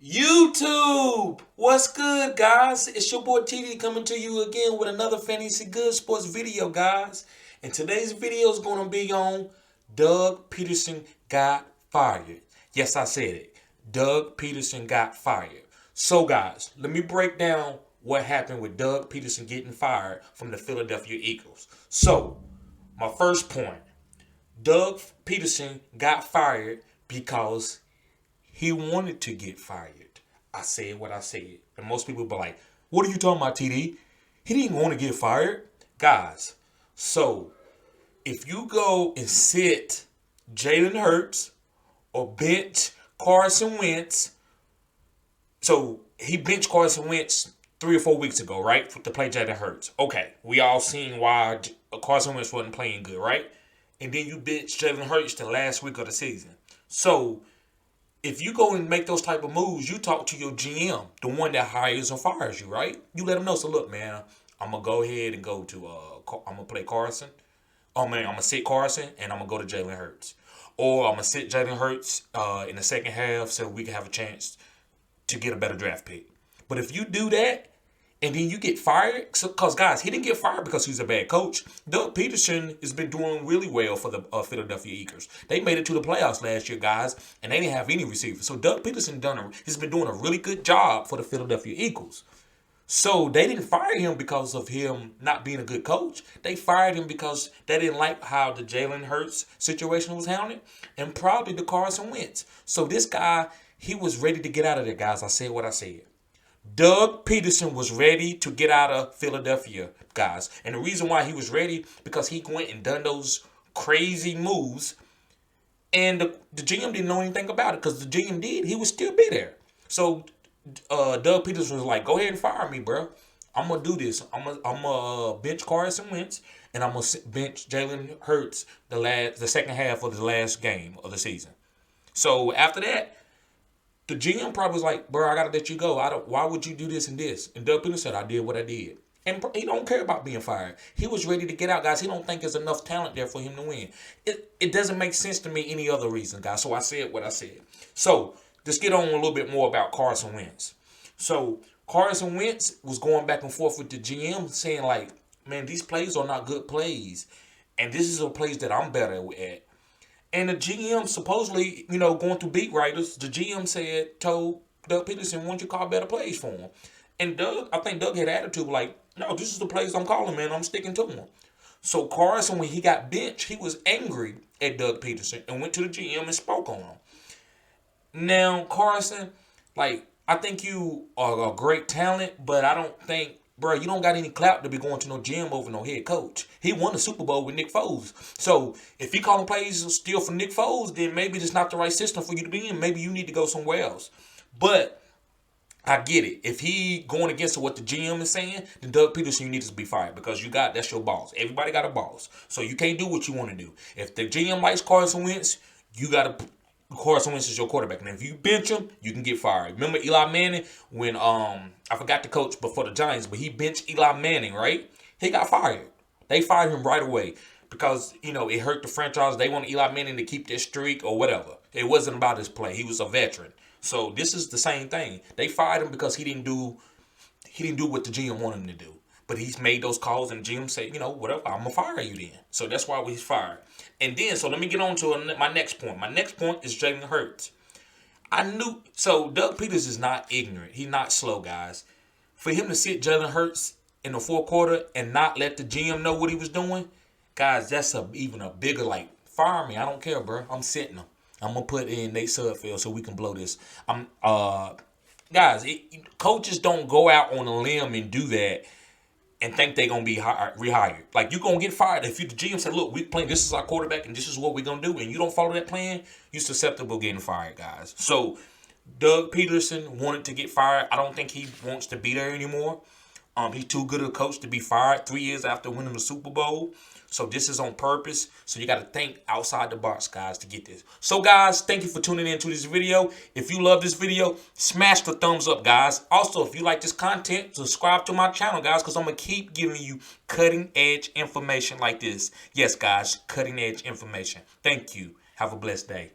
YouTube, what's good, guys? It's your boy TD coming to you again with another Fantasy Good Sports video, guys. And today's video is going to be on Doug Pederson got fired. Yes, I said it. Doug Pederson got fired. So, guys, let me break down what happened with Doug Pederson getting fired from the Philadelphia Eagles. So, my first point, Doug Pederson got fired because he wanted to get fired. I said what I said. And most people be like, what are you talking about, TD? He didn't want to get fired. Guys, so if you go and sit Jalen Hurts or bench Carson Wentz, so he benched Carson Wentz 3 or 4 weeks ago, right? To play Jalen Hurts. Okay, we all seen why Carson Wentz wasn't playing good, right? And then you bench Jalen Hurts the last week of the season. So if you go and make those type of moves, you talk to your GM, the one that hires or fires you, right? You let them know. So look, man, I'm gonna go ahead and go to I'm gonna play Carson. Oh man, I'm gonna sit Carson and I'm gonna go to Jalen Hurts, or I'm gonna sit Jalen Hurts in the second half so we can have a chance to get a better draft pick. But if you do that and then you get fired, because guys, he didn't get fired because he's a bad coach. Doug Pederson has been doing really well for the Philadelphia Eagles. They made it to the playoffs last year, guys, and they didn't have any receivers. So Doug Pederson has been doing a really good job for the Philadelphia Eagles. So they didn't fire him because of him not being a good coach. They fired him because they didn't like how the Jalen Hurts situation was handled, and probably the Carson Wentz. So this guy, he was ready to get out of there, guys. I said what I said. Doug Pederson was ready to get out of Philadelphia, guys. And the reason why he was ready, because he went and done those crazy moves, and the GM didn't know anything about it, because the GM did. He would still be there. So Doug Pederson was like, go ahead and fire me, bro. I'm going to do this. I'm gonna bench Carson Wentz, and I'm going to bench Jalen Hurts the second half of the last game of the season. So after that, the GM probably was like, bro, I got to let you go. Why would you do this and this? And Doug Pederson said, I did what I did. And he don't care about being fired. He was ready to get out, guys. He don't think there's enough talent there for him to win. It doesn't make sense to me any other reason, guys. So I said what I said. So let's get on a little bit more about Carson Wentz. So Carson Wentz was going back and forth with the GM saying like, man, these plays are not good plays. And this is a plays that I'm better at. And the GM supposedly, going through beat writers, the GM told Doug Pederson, why don't you call better plays for him? And I think Doug had attitude like, no, this is the plays I'm calling, man. I'm sticking to them. So Carson, when he got benched, he was angry at Doug Pederson and went to the GM and spoke on him. Now, Carson, I think you are a great talent, but I don't think, bro, you don't got any clout to be going to no gym over no head coach. He won the Super Bowl with Nick Foles. So if you calling plays still for Nick Foles, then maybe it's not the right system for you to be in. Maybe you need to go somewhere else. But I get it. If he going against what the GM is saying, then Doug Pederson, you need to be fired because that's your boss. Everybody got a boss. So you can't do what you want to do. If the GM likes Carson Wentz, Carson Wentz is your quarterback. And if you bench him, you can get fired. Remember Eli Manning when I forgot the coach before the Giants, but he benched Eli Manning, right? He got fired. They fired him right away because, it hurt the franchise. They wanted Eli Manning to keep their streak or whatever. It wasn't about his play. He was a veteran. So this is the same thing. They fired him because he didn't do what the GM wanted him to do. But he's made those calls and GM said, whatever, I'm going to fire you then. So that's why he's fired. And then, so let me get on to my next point. My next point is Jalen Hurts. So Doug Peters is not ignorant. He's not slow, guys. For him to sit Jalen Hurts in the fourth quarter and not let the GM know what he was doing, guys, that's even a bigger, fire me. I don't care, bro. I'm sitting him. I'm going to put in Nate Sudfeld so we can blow this. Guys, coaches don't go out on a limb and do that and think they're going to be rehired. You're going to get fired. If the GM said, look, we playing, this is our quarterback, and this is what we're going to do, and you don't follow that plan, you're susceptible to getting fired, guys. So, Doug Pederson wanted to get fired. I don't think he wants to be there anymore. He's too good a coach to be fired 3 years after winning the Super Bowl. So this is on purpose. So you got to think outside the box, guys, to get this. So, guys, thank you for tuning in to this video. If you love this video, smash the thumbs up, guys. Also, if you like this content, subscribe to my channel, guys, because I'm going to keep giving you cutting-edge information like this. Yes, guys, cutting-edge information. Thank you. Have a blessed day.